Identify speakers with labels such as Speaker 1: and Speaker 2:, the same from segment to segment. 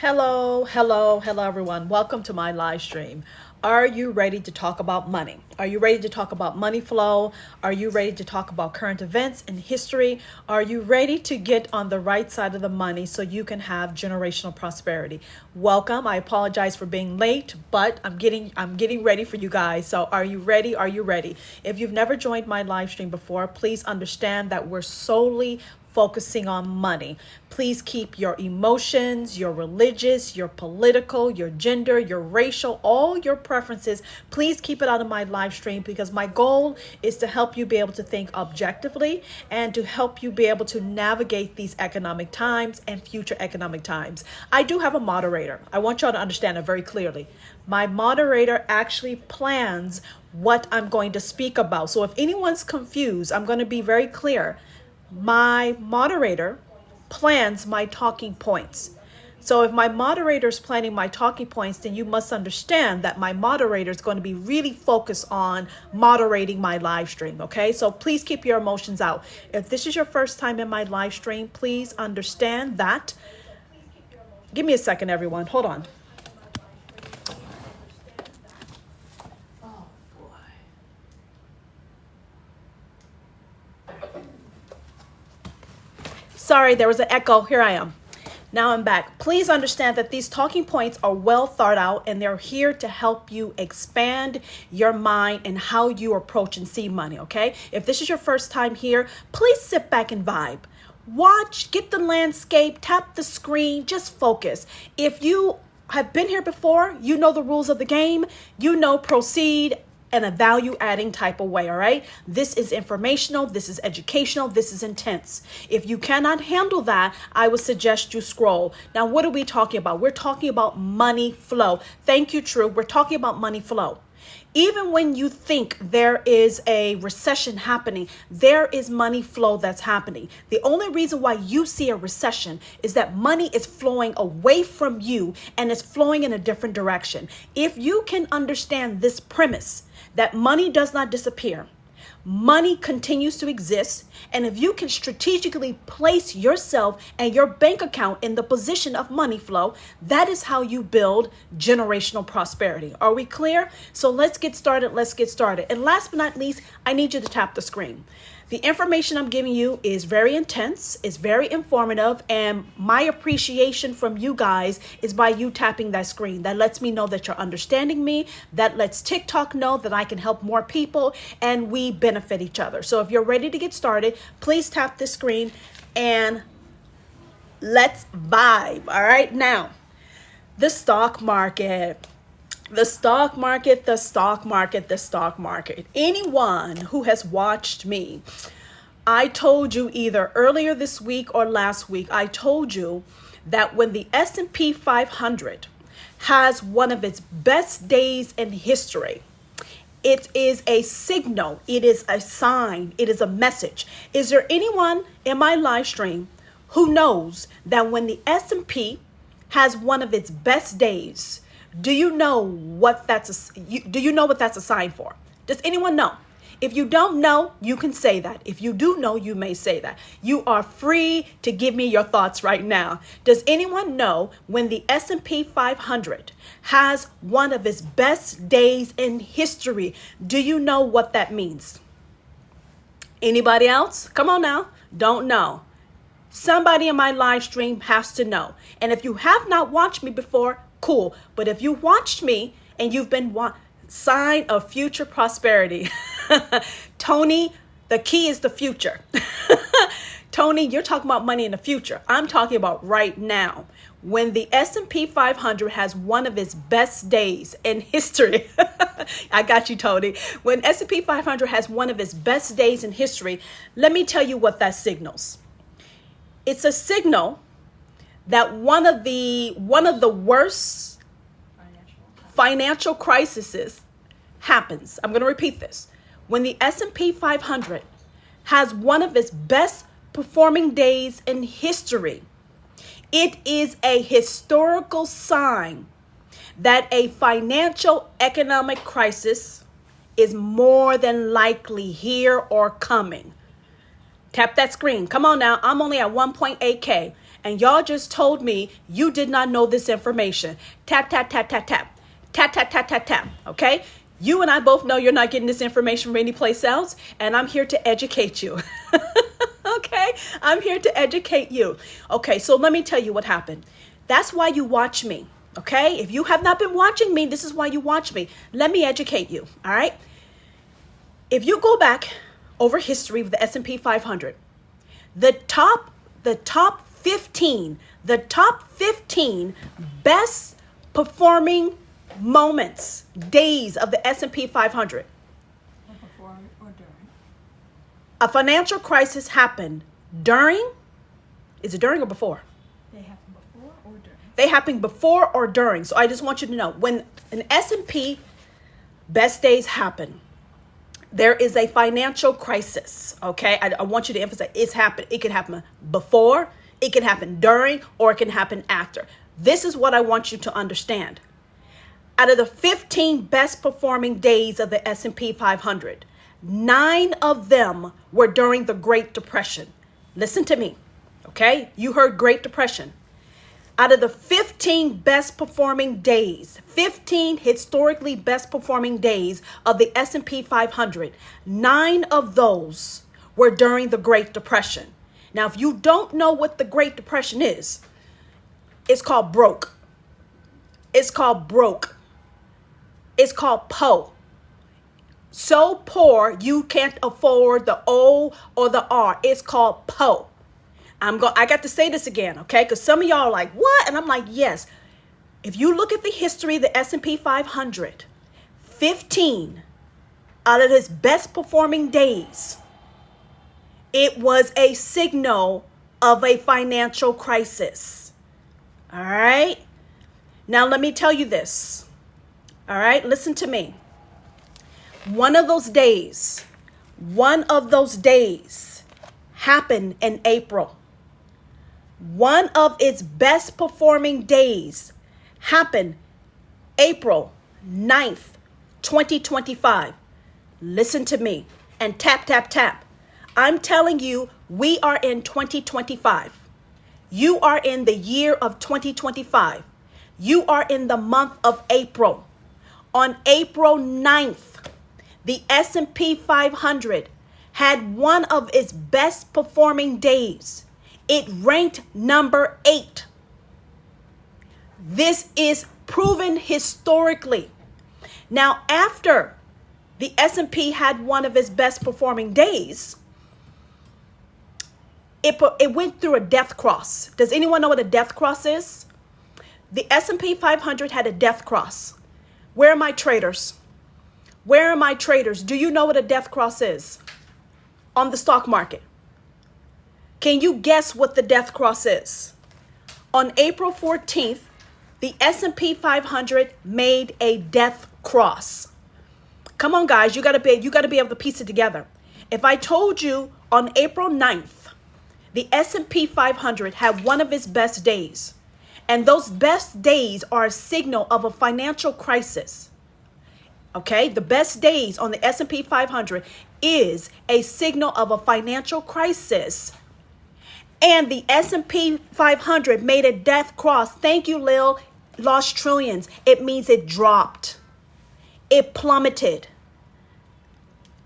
Speaker 1: Hello, everyone. Welcome to my live stream. Are you ready to talk about money? Are you ready to talk about money flow? Are you ready to talk about current events and history? Are you ready to get on the right side of the money so you can have generational prosperity? Welcome. I apologize for being late, but I'm getting ready for you guys. So are you ready? Are you ready? If you've never joined my live stream before, please understand that we're solely focusing on money. Please keep your emotions, your religious, your political, your gender, your racial, all your preferences. Please keep it out of my live stream because my goal is to help you be able to think objectively and to help you be able to navigate these economic times and future economic times. I do have a moderator. I want y'all to understand it very clearly. My moderator actually plans what I'm going to speak about. So if anyone's confused, I'm going to be very clear. My moderator plans my talking points. So if my moderator is planning my talking points, then you must understand that my moderator is going to be really focused on moderating my live stream. Okay, so please keep your emotions out. If this is your first time in my live stream, please understand that. Give me a second, everyone. Hold on. Sorry, there was an echo. Here I am. Now I'm back. Please understand that these talking points are well thought out and they're here to help you expand your mind and how you approach and see money, okay? If this is your first time here, please sit back and vibe. Watch, get the landscape, tap the screen, just focus. If you have been here before, you know the rules of the game, you know proceed in a value adding type of way, all right? This is informational, this is educational, this is intense. If you cannot handle that, I would suggest you scroll. Now, what are we talking about? We're talking about money flow. Thank you, True. We're talking about money flow. Even when you think there is a recession happening, there is money flow that's happening. The only reason why you see a recession is that money is flowing away from you and it's flowing in a different direction. If you can understand this premise, that money does not disappear, money continues to exist, and if you can strategically place yourself and your bank account in the position of money flow, that is how you build generational prosperity. Are we clear? So let's get started. And last but not least, I need you to tap the screen. The information I'm giving you is very intense, it's very informative, and my appreciation from you guys is by you tapping that screen. That lets me know that you're understanding me, that lets TikTok know that I can help more people, and we benefit each other. So if you're ready to get started, please tap the screen and let's vibe. All right, now, the stock market. The stock market. Anyone who has watched me, I told you either earlier this week or last week, I told you that when the S&P 500 has one of its best days in history, it is a signal, it is a sign, it is a message. Is there anyone in my live stream who knows that when the S&P has one of its best days, do you know what that's a sign for? Does anyone know? If you don't know, you can say that. If you do know, you may say that. You are free to give me your thoughts right now. Does anyone know when the S&P 500 has one of its best days in history? Do you know what that means? Anybody else? Come on now. Don't know. Somebody in my live stream has to know. And if you have not watched me before, cool. But if you watched me and you've been sign of future prosperity, Tony, the key is the future. Tony, you're talking about money in the future. I'm talking about right now. When the S&P 500 has one of its best days in history, I got you, Tony. When S&P 500 has one of its best days in history, let me tell you what that signals. It's a signal that one of the worst financial crises happens. I'm going to repeat this. When the S&P 500 has one of its best performing days in history, it is a historical sign that a financial economic crisis is more than likely here or coming. Tap that screen. Come on now. I'm only at 1.8K. and y'all just told me you did not know this information. Tap, tap, tap, tap, tap. Tap, tap, tap, tap, tap. Okay? You and I both know you're not getting this information from anyplace else, and I'm here to educate you. Okay? I'm here to educate you. Okay, so let me tell you what happened. That's why you watch me. Okay? If you have not been watching me, this is why you watch me. Let me educate you. All right? If you go back over history with the S&P 500, the top 15 best performing moments, days of the S&P 500.
Speaker 2: Before or during?
Speaker 1: A financial crisis happened during, is it during or before?
Speaker 2: They happen before or during?
Speaker 1: They happen before or during. So I just want you to know, when an S&P best days happen, there is a financial crisis, okay? I want you to emphasize it's happened. It can happen before, it can happen during, or it can happen after. This is what I want you to understand. Out of the 15 best performing days of the S&P 500, 9 of them were during the Great Depression. Listen to me, okay? You heard Great Depression. Out of the 15 best performing days, 15 historically best performing days of the S&P 500, 9 of those were during the Great Depression. Now, if you don't know what the Great Depression is, it's called broke. It's called broke. It's called po. So poor you can't afford the O or the R. It's called po. I got to say this again, okay? Because some of y'all are like, what? And I'm like, yes. If you look at the history of the S&P 500, 15 out of its best performing days, it was a signal of a financial crisis. All right? Now, let me tell you this. All right? Listen to me. One of those days happened in April. One of its best performing days happened April 9th, 2025. Listen to me and tap, tap, tap. I'm telling you, we are in 2025. You are in the year of 2025. You are in the month of April. On April 9th, the S&P 500 had one of its best performing days. It ranked number 8. This is proven historically. Now, after the S&P had one of its best performing days, it went through a death cross. Does anyone know what a death cross is? The S&P 500 had a death cross. Where are my traders? Where are my traders? Do you know what a death cross is on the stock market? Can you guess what the death cross is? On April 14th, the S&P 500 made a death cross. Come on, guys, you gotta be able to piece it together. If I told you on April 9th, the S&P 500 had one of its best days, and those best days are a signal of a financial crisis. Okay, the best days on the S&P 500 is a signal of a financial crisis. And the S&P 500 made a death cross. Thank you, Lil. Lost trillions. It means it dropped. It plummeted.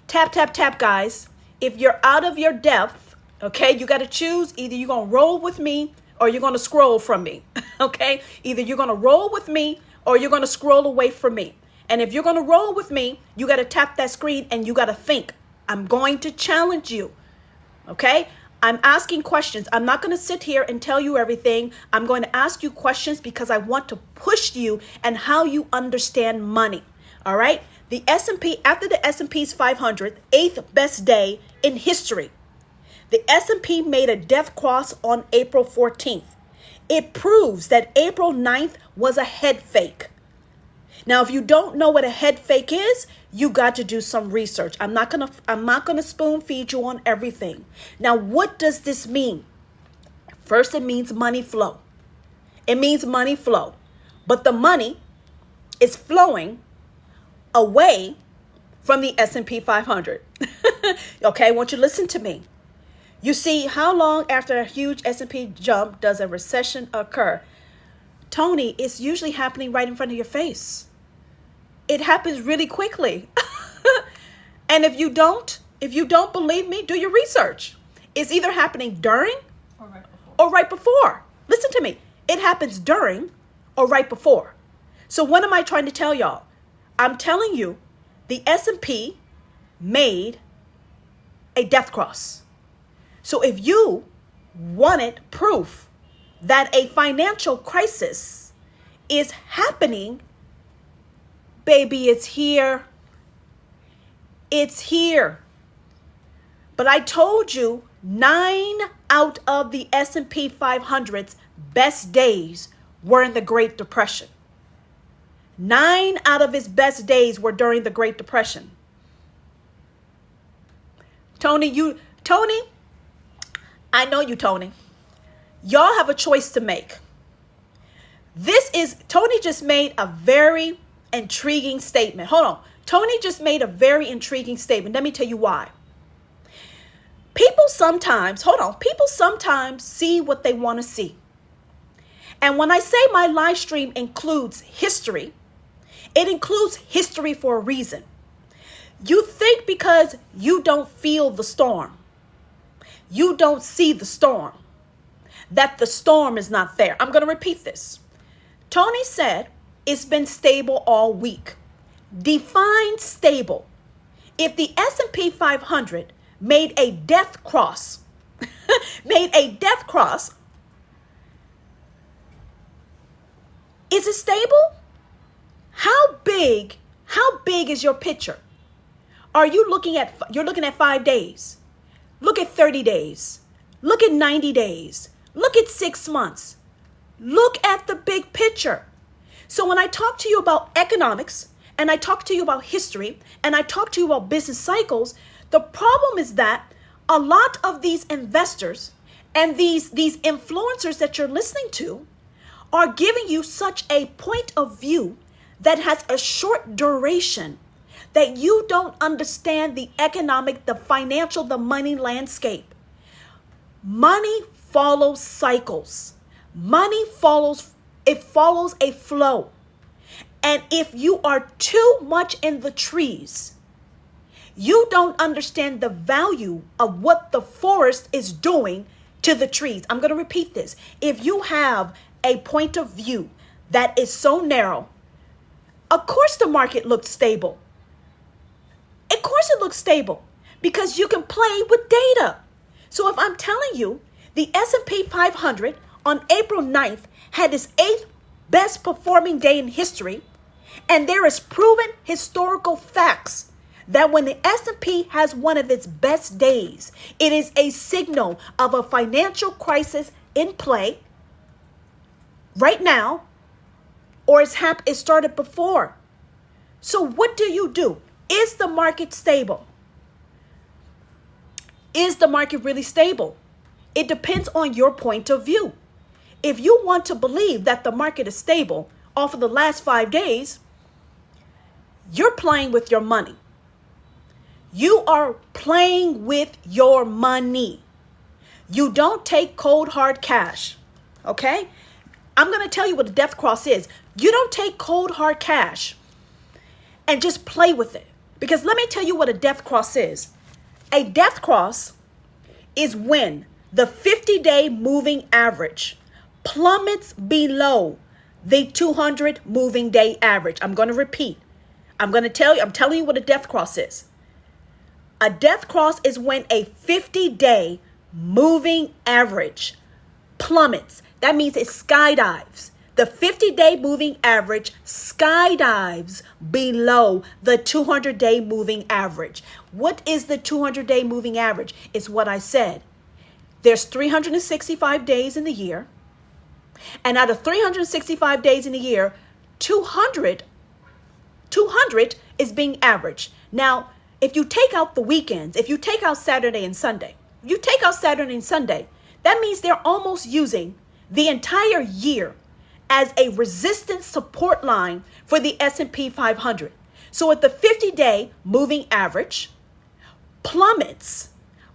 Speaker 1: Tap, tap, tap, guys. If you're out of your depth, okay, you got to choose. Either you're going to roll with me or you're going to scroll from me. Okay, either you're going to roll with me or you're going to scroll away from me. And if you're going to roll with me, you got to tap that screen and you got to think. I'm going to challenge you. Okay? I'm asking questions. I'm not going to sit here and tell you everything. I'm going to ask you questions because I want to push you and how you understand money. All right? The S&P, after the S&P's 500, 8th best day in history, the S&P made a death cross on April 14th. It proves that April 9th was a head fake. Now, if you don't know what a head fake is, you got to do some research. I'm not gonna spoon feed you on everything. Now, what does this mean? First, it means money flow. It means money flow. But the money is flowing away from the S&P 500. Okay, I want you to listen to me. You see, how long after a huge S&P jump does a recession occur? Tony, it's usually happening right in front of your face. It happens really quickly. And if you don't believe me, do your research. It's either happening during or right before. Listen to me. It happens during or right before. So what am I trying to tell y'all? I'm telling you, the S&P made a death cross. So if you wanted proof that a financial crisis is happening, baby, it's here. It's here. But I told you 9 out of the S&P 500's best days were in the Great Depression. 9 out of its best days were during the Great Depression. Tony, I know you, Tony. Y'all have a choice to make. Tony just made a very intriguing statement. Hold on. Tony just made a very intriguing statement. Let me tell you why. People sometimes see what they want to see. And when I say my live stream includes history, it includes history for a reason. You think because you don't feel the storm, you don't see the storm, that the storm is not there. I'm going to repeat this. Tony said it's been stable all week. Define stable. If the S&P 500 made a death cross, is it stable? How big is your picture? You're looking at 5 days. Look at 30 days. Look at 90 days. Look at 6 months. Look at the big picture. So when I talk to you about economics, and I talk to you about history, and I talk to you about business cycles, the problem is that a lot of these investors and these influencers that you're listening to are giving you such a point of view that has a short duration, that you don't understand the economic, the financial, the money landscape. Money follows cycles. Money follows a flow. And if you are too much in the trees, you don't understand the value of what the forest is doing to the trees. I'm going to repeat this. If you have a point of view that is so narrow, of course the market looks stable. Of course it looks stable because you can play with data. So if I'm telling you the S&P 500 on April 9th had its 8th best performing day in history, and there is proven historical facts that when the S&P has one of its best days, it is a signal of a financial crisis in play right now, or it started before. So what do? Is the market stable? Is the market really stable? It depends on your point of view. If you want to believe that the market is stable off of the last 5 days, you're playing with your money. You are playing with your money. You don't take cold hard cash. Okay? I'm going to tell you what a death cross is. You don't take cold hard cash and just play with it. Because let me tell you what a death cross is. A death cross is when the 50-day moving average plummets below the 200 moving day average. I'm going to repeat. I'm telling you what a death cross is. A death cross is when a 50-day moving average plummets. That means it skydives. The 50-day moving average skydives below the 200-day moving average. What is the 200-day moving average? It's what I said. There's 365 days in the year. And out of 365 days in a year, 200 is being averaged. Now, if you take out the weekends, if you take out Saturday and Sunday, that means they're almost using the entire year as a resistance support line for the S&P 500. So if the 50-day moving average plummets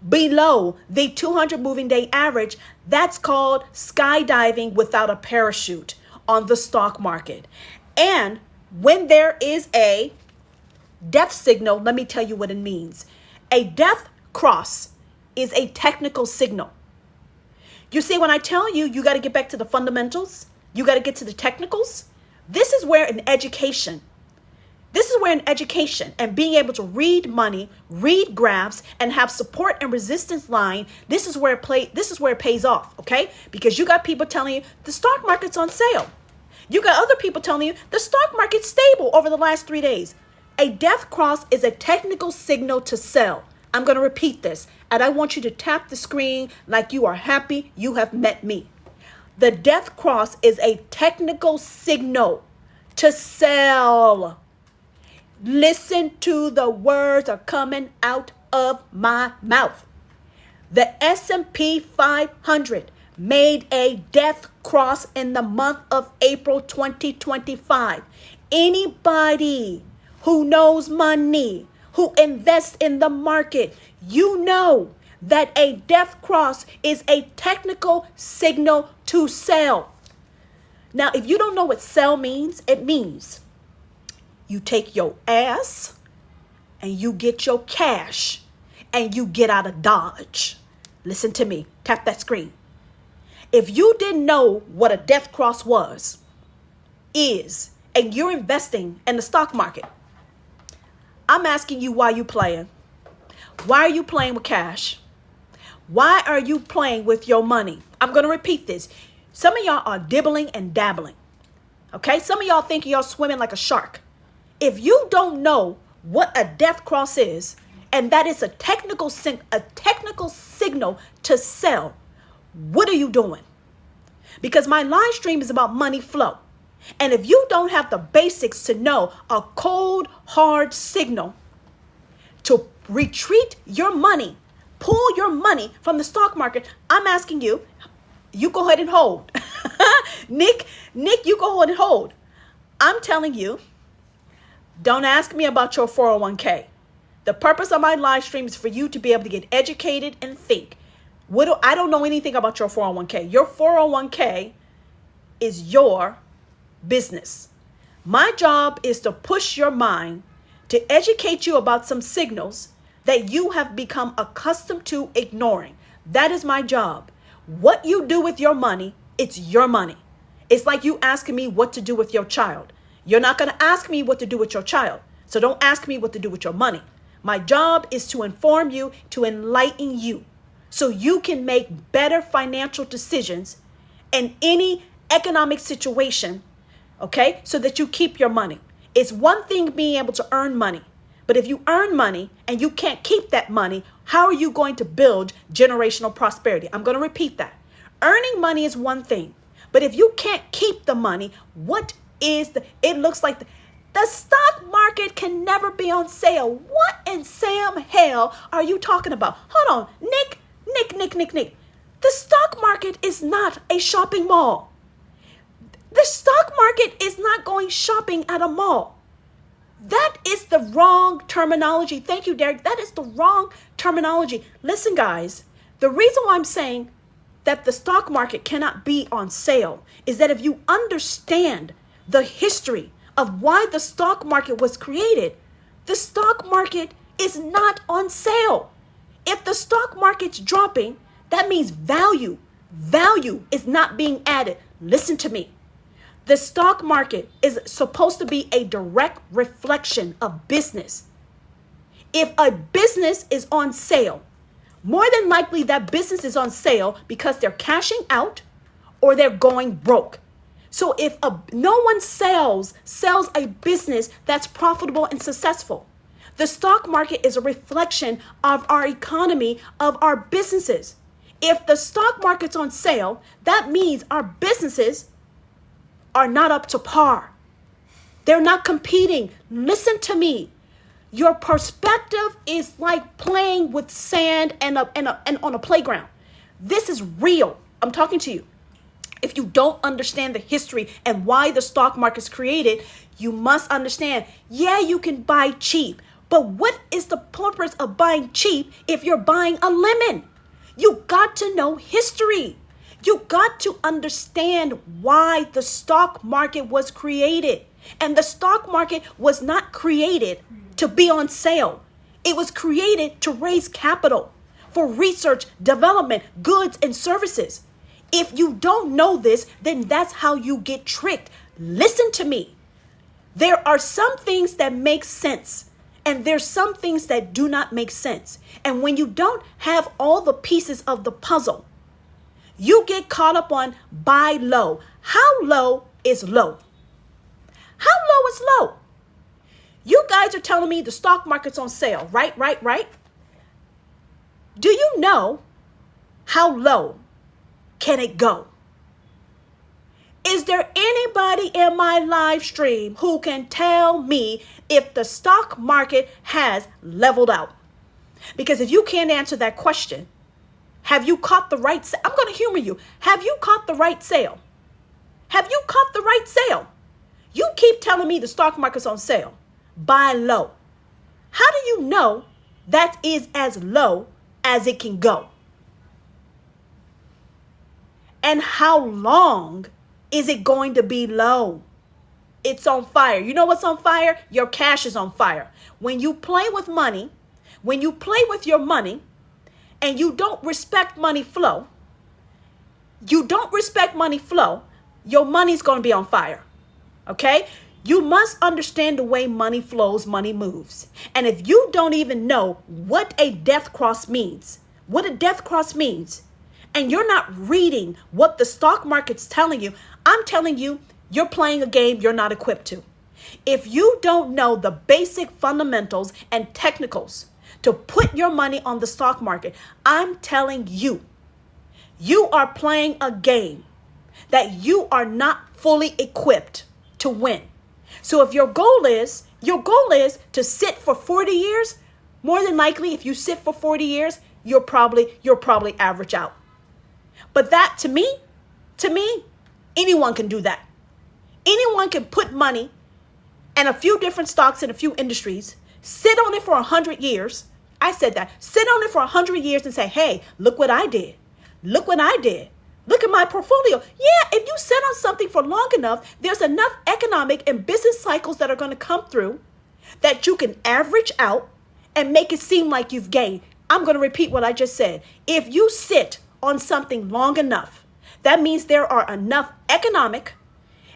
Speaker 1: below the 200 moving day average, that's called skydiving without a parachute on the stock market. And when there is a death signal, let me tell you what it means. A death cross is a technical signal. You see, when I tell you, you got to get back to the fundamentals, you got to get to the technicals. This is where in education and being able to read money, read graphs, and have support and resistance line, this is where it pays off, okay? Because you got people telling you the stock market's on sale. You got other people telling you the stock market's stable over the last 3 days. A death cross is a technical signal to sell. I'm going to repeat this, and I want you to tap the screen like you are happy you have met me. The death cross is a technical signal to sell. Listen to the words are coming out of my mouth. The S&P 500 made a death cross in the month of April 2025. Anybody who knows money, who invests in the market, you know that a death cross is a technical signal to sell. Now, if you don't know what sell means, it means you take your ass and you get your cash and you get out of Dodge. Listen to me. Tap that screen. If you didn't know what a death cross is, and you're investing in the stock market, I'm asking you why you playing. Why are you playing with cash? Why are you playing with your money? I'm going to repeat this. Some of y'all are dibbling and dabbling. Okay? Some of y'all think y'all swimming like a shark. If you don't know what a death cross is, and that is a technical signal to sell, what are you doing? Because my live stream is about money flow. And if you don't have the basics to know a cold, hard signal to retreat your money, pull your money from the stock market, I'm asking you, you go ahead and hold. Nick, you go ahead and hold. I'm telling you, don't ask me about your 401k. The purpose of my live stream is for you to be able to get educated and think. I don't know anything about your 401k. Your 401k is your business. My job is to push your mind, to educate you about some signals that you have become accustomed to ignoring. That is my job. What you do with your money, it's your money. It's like you asking me what to do with your child. You're not going to ask me what to do with your child. So don't ask me what to do with your money. My job is to inform you, to enlighten you, so you can make better financial decisions in any economic situation, okay? So that you keep your money. It's one thing being able to earn money, but if you earn money and you can't keep that money, how are you going to build generational prosperity? I'm going to repeat that. Earning money is one thing, but if you can't keep the money, it looks like the stock market can never be on sale. What in Sam hell are you talking about? Hold on, Nick. The stock market is not a shopping mall. The stock market is not going shopping at a mall. That is the wrong terminology. Thank you, Derek. That is the wrong terminology. Listen, guys, the reason why I'm saying that the stock market cannot be on sale is that if you understand the history of why the stock market was created, the stock market is not on sale. If the stock market's dropping, that means value is not being added. Listen to me. The stock market is supposed to be a direct reflection of business. If a business is on sale, more than likely that business is on sale because they're cashing out or they're going broke. So if no one sells a business that's profitable and successful, the stock market is a reflection of our economy, of our businesses. If the stock market's on sale, that means our businesses are not up to par. They're not competing. Listen to me. Your perspective is like playing with sand and on a playground. This is real. I'm talking to you. If you don't understand the history and why the stock market's created, you must understand, yeah, you can buy cheap, But what is the purpose of buying cheap if you're buying a lemon? You got to know history. You got to understand why the stock market was created. And the stock market was not created to be on sale. It was created to raise capital for research, development, goods, and services. If you don't know this, then that's how you get tricked. Listen to me. There are some things that make sense, and there's some things that do not make sense. And when you don't have all the pieces of the puzzle, you get caught up on buy low. How low is low? How low is low? You guys are telling me the stock market's on sale, right? Do you know how low can it go? Is there anybody in my live stream who can tell me if the stock market has leveled out? Because if you can't answer that question, have you caught the right sale? I'm going to humor you. Have you caught the right sale? Have you caught the right sale? You keep telling me the stock market's on sale. Buy low. How do you know that is as low as it can go? And how long is it going to be low? It's on fire. You know what's on fire? Your cash is on fire. When you play with money, when you play with your money, and you don't respect money flow, your money's going to be on fire. Okay? You must understand the way money flows, money moves. And if you don't even know what a death cross means, and you're not reading what the stock market's telling you, I'm telling you, you're playing a game you're not equipped to. If you don't know the basic fundamentals and technicals to put your money on the stock market, I'm telling you, you are playing a game that you are not fully equipped to win. So if your goal is to sit for 40 years, more than likely, if you sit for 40 years, you're probably average out. But that to me, anyone can do that. Anyone can put money and a few different stocks in a few industries, sit on it for 100 years. I said that. Sit on it for 100 years and say, hey, look what I did. Look at my portfolio. Yeah, if you sit on something for long enough, there's enough economic and business cycles that are going to come through that you can average out and make it seem like you've gained. I'm going to repeat what I just said. If you sit on something long enough, that means there are enough economic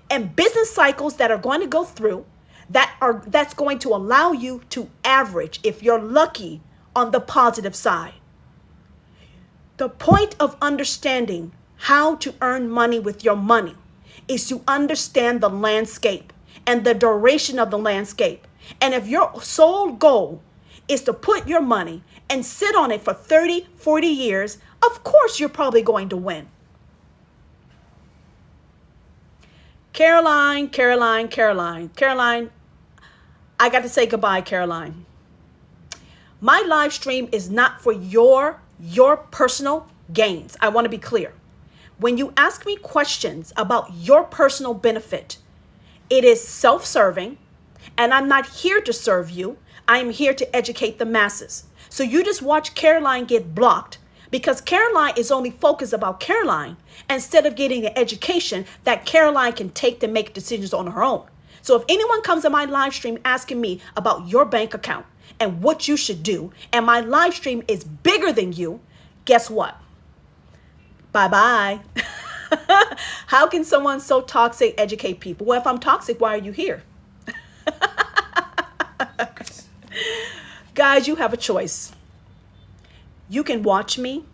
Speaker 1: and business cycles that are going to go through that's going to allow you to average, if you're lucky, on the positive side. The point of understanding how to earn money with your money is to understand the landscape and the duration of the landscape. And if your sole goal is to put your money and sit on it for 30, 40 years, of course you're probably going to win. Caroline, I got to say goodbye, Caroline. My live stream is not for your personal gains. I want to be clear. When you ask me questions about your personal benefit, it is self-serving, and I'm not here to serve you. I am here to educate the masses. So you just watch Caroline get blocked because Caroline is only focused about Caroline instead of getting an education that Caroline can take to make decisions on her own. So if anyone comes to my live stream asking me about your bank account and what you should do, and my live stream is bigger than you, guess what? Bye-bye. How can someone so toxic educate people? Well, if I'm toxic, why are you here? Guys, you have a choice. You can watch me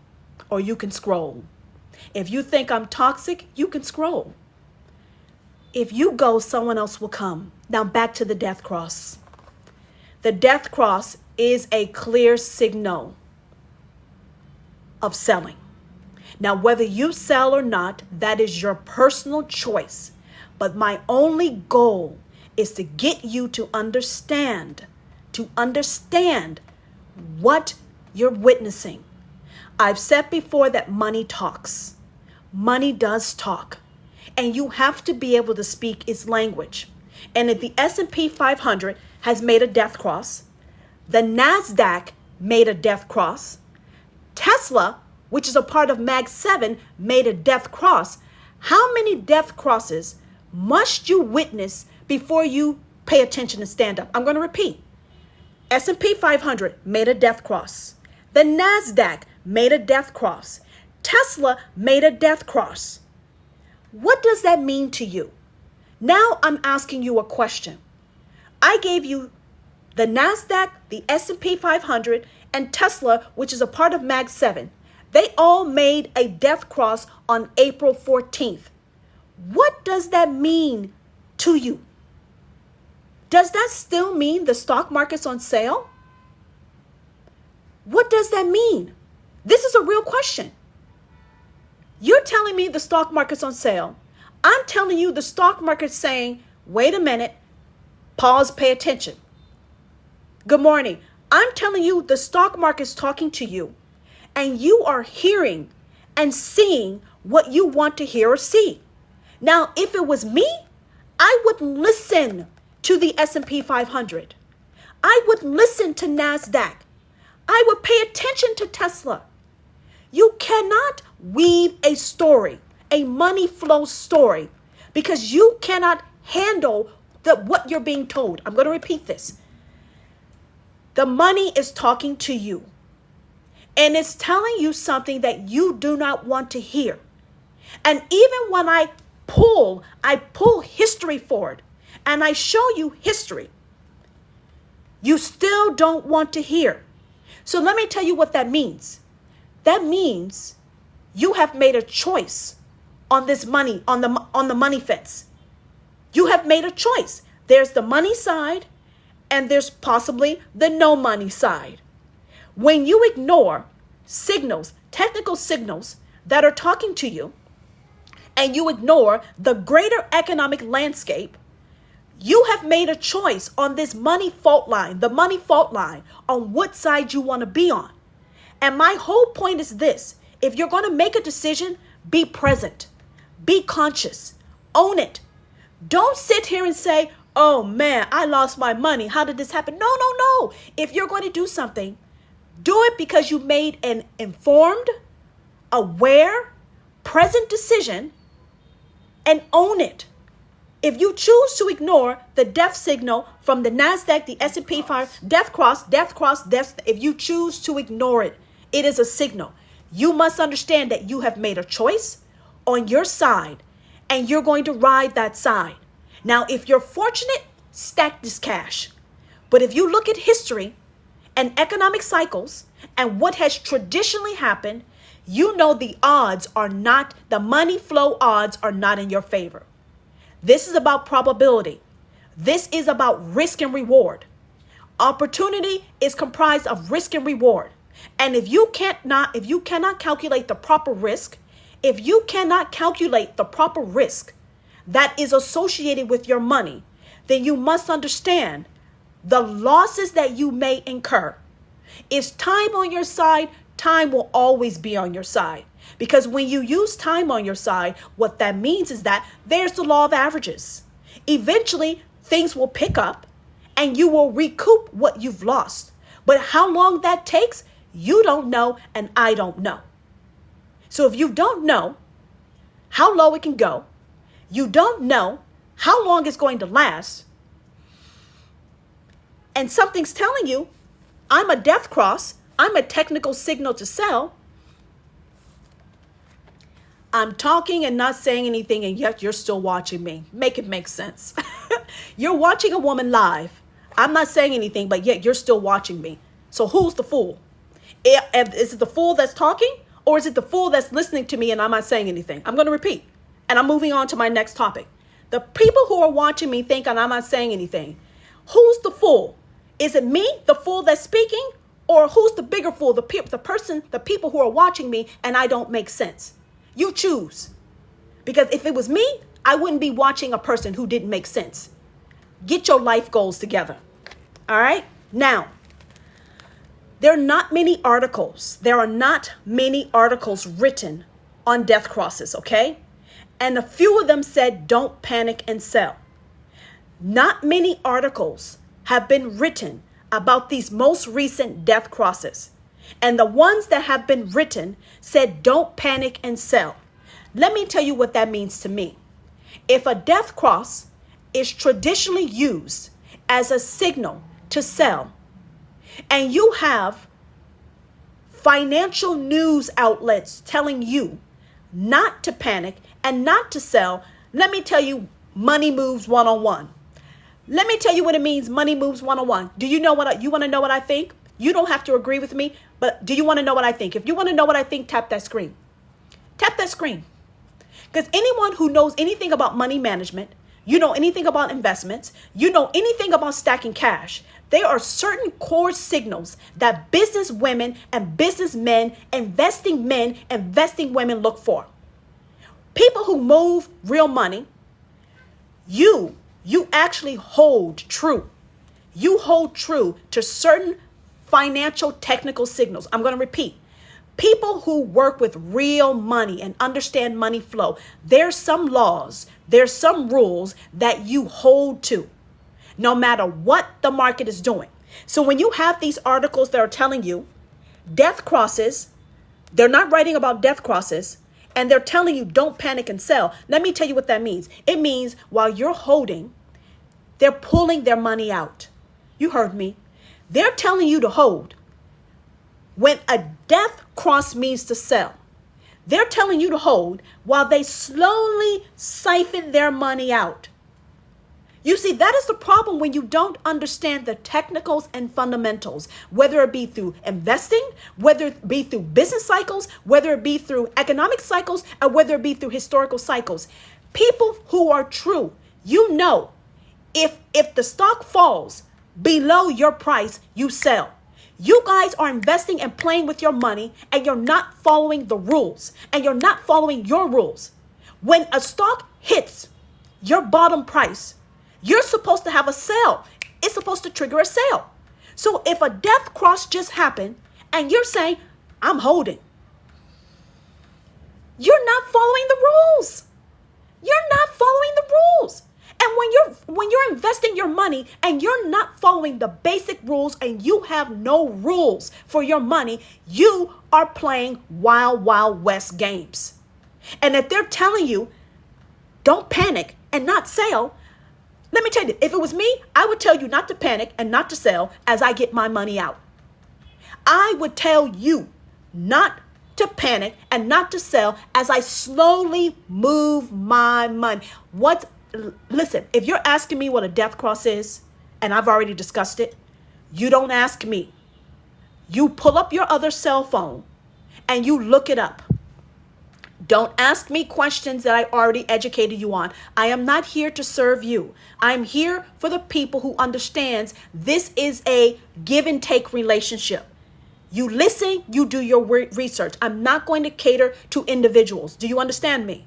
Speaker 1: or you can scroll. If you think I'm toxic, you can scroll. If you go, someone else will come. Now back to the death cross. The death cross is a clear signal of selling. Now, whether you sell or not, that is your personal choice. But my only goal is to get you to understand what you're witnessing. I've said before that money talks. Money does talk. And you have to be able to speak its language. And if the S&P 500 has made a death cross, The NASDAQ made a death cross. Tesla, which is a part of Mag 7, made a death cross. How many death crosses must you witness before you pay attention and stand up? I'm going to repeat. S&P 500 made a death cross. The NASDAQ made a death cross. Tesla made a death cross. What does that mean to you? Now I'm asking you a question. I gave you the NASDAQ, the S&P 500, and Tesla, which is a part of Mag 7. They all made a death cross on April 14th. What does that mean to you? Does that still mean the stock market's on sale? What does that mean? This is a real question. You're telling me the stock market's on sale. I'm telling you the stock market's saying, wait a minute, pause, pay attention. Good morning. I'm telling you the stock market's talking to you, and you are hearing and seeing what you want to hear or see. Now, if it was me, I wouldn't listen to the S&P 500. I would listen to NASDAQ. I would pay attention to Tesla. You cannot weave a story, a money flow story, because you cannot handle what you're being told. I'm going to repeat this. The money is talking to you, and it's telling you something that you do not want to hear. And even when I pull history forward, and I show you history, you still don't want to hear. So let me tell you what that means. That means you have made a choice on this money, on the money fence. You have made a choice. There's the money side, and there's possibly the no money side. When you ignore signals, technical signals that are talking to you, and you ignore the greater economic landscape, you have made a choice on this money fault line, the money fault line, on what side you want to be on. And my whole point is this: if you're going to make a decision, be present, be conscious, own it. Don't sit here and say, oh man, I lost my money. How did this happen? No, no, no. If you're going to do something, do it because you made an informed, aware, present decision, and own it. If you choose to ignore the death signal from the NASDAQ, the S&P 500, death cross, if you choose to ignore it, it is a signal. You must understand that you have made a choice on your side, and you're going to ride that side. Now, if you're fortunate, stack this cash. But if you look at history and economic cycles and what has traditionally happened, you know the odds are not, the money flow odds are not in your favor. This is about probability. This is about risk and reward. Opportunity is comprised of risk and reward. And if you cannot calculate the proper risk, that is associated with your money, then you must understand the losses that you may incur. Is time on your side? Time will always be on your side. Because when you use time on your side, what that means is that there's the law of averages. Eventually, things will pick up and you will recoup what you've lost. But how long that takes, you don't know, and I don't know. So if you don't know how low it can go, you don't know how long it's going to last, and something's telling you, I'm a death cross, I'm a technical signal to sell, I'm talking and not saying anything, and yet you're still watching me. Make it make sense. You're watching a woman live. I'm not saying anything, but yet you're still watching me. So who's the fool? Is it the fool that's talking, or is it the fool that's listening to me and I'm not saying anything? I'm going to repeat, and I'm moving on to my next topic. The people who are watching me think I'm not saying anything. Who's the fool? Is it me, the fool that's speaking, or who's the bigger fool, the people who are watching me and I don't make sense? You choose. Because if it was me, I wouldn't be watching a person who didn't make sense. Get your life goals together. All right? Now, there are not many articles written on death crosses, okay? And a few of them said, don't panic and sell. Not many articles have been written about these most recent death crosses. And the ones that have been written said, don't panic and sell. Let me tell you what that means to me. If a death cross is traditionally used as a signal to sell, and you have financial news outlets telling you not to panic and not to sell, let me tell you money moves one-on-one. Let me tell you what it means, money moves one-on-one. Do you know you want to know what I think? You don't have to agree with me, but do you want to know what I think? If you want to know what I think, tap that screen. Tap that screen. Because anyone who knows anything about money management, you know anything about investments, you know anything about stacking cash, there are certain core signals that business women and businessmen, investing men, investing women look for. People who move real money, you actually hold true. You hold true to certain financial technical signals. I'm going to repeat. People who work with real money and understand money flow, there's some laws, there's some rules that you hold to, no matter what the market is doing. So when you have these articles that are telling you death crosses, they're not writing about death crosses, and they're telling you don't panic and sell. Let me tell you what that means. It means while you're holding, they're pulling their money out. You heard me. They're telling you to hold. When a death cross means to sell, they're telling you to hold while they slowly siphon their money out. You see, that is the problem when you don't understand the technicals and fundamentals, whether it be through investing, whether it be through business cycles, whether it be through economic cycles, or whether it be through historical cycles. People who are true, you know, if the stock falls below your price, you sell. You guys are investing and playing with your money, and you're not following the rules, and you're not following your rules. When a stock hits your bottom price, you're supposed to have a sale. It's supposed to trigger a sale. So if a death cross just happened and you're saying, I'm holding, you're not following the rules. You're not following the rules. And when you're investing your money and you're not following the basic rules and you have no rules for your money, you are playing wild, wild west games. And if they're telling you, don't panic and not sell, let me tell you, if it was me, I would tell you not to panic and not to sell as I get my money out. I would tell you not to panic and not to sell as I slowly move my money. Listen, if you're asking me what a death cross is, and I've already discussed it, you don't ask me. You pull up your other cell phone and you look it up. Don't ask me questions that I already educated you on. I am not here to serve you. I'm here for the people who understands this is a give and take relationship. You listen, you do your research. I'm not going to cater to individuals. Do you understand me?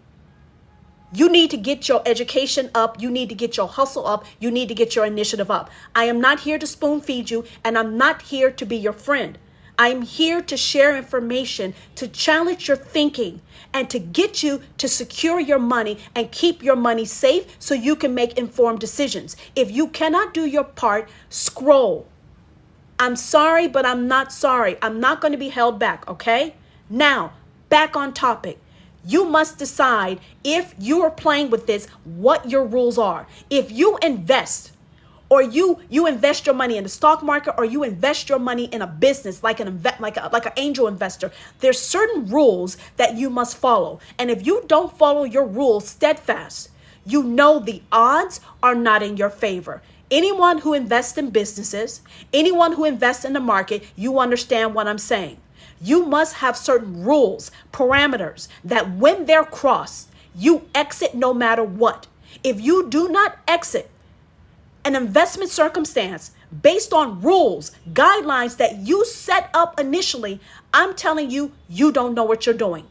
Speaker 1: You need to get your education up. You need to get your hustle up. You need to get your initiative up. I am not here to spoon feed you, and I'm not here to be your friend. I'm here to share information, to challenge your thinking, and to get you to secure your money and keep your money safe so you can make informed decisions. If you cannot do your part, scroll. I'm sorry, but I'm not sorry. I'm not going to be held back, okay? Now, back on topic. You must decide if you are playing with this, what your rules are. If you invest, or you invest your money in the stock market, or you invest your money in a business like an angel investor, there's certain rules that you must follow. And if you don't follow your rules steadfast, you know the odds are not in your favor. Anyone who invests in businesses, anyone who invests in the market, you understand what I'm saying. You must have certain rules, parameters, that when they're crossed, you exit no matter what. If you do not exit an investment circumstance based on rules, guidelines that you set up initially, I'm telling you, you don't know what you're doing.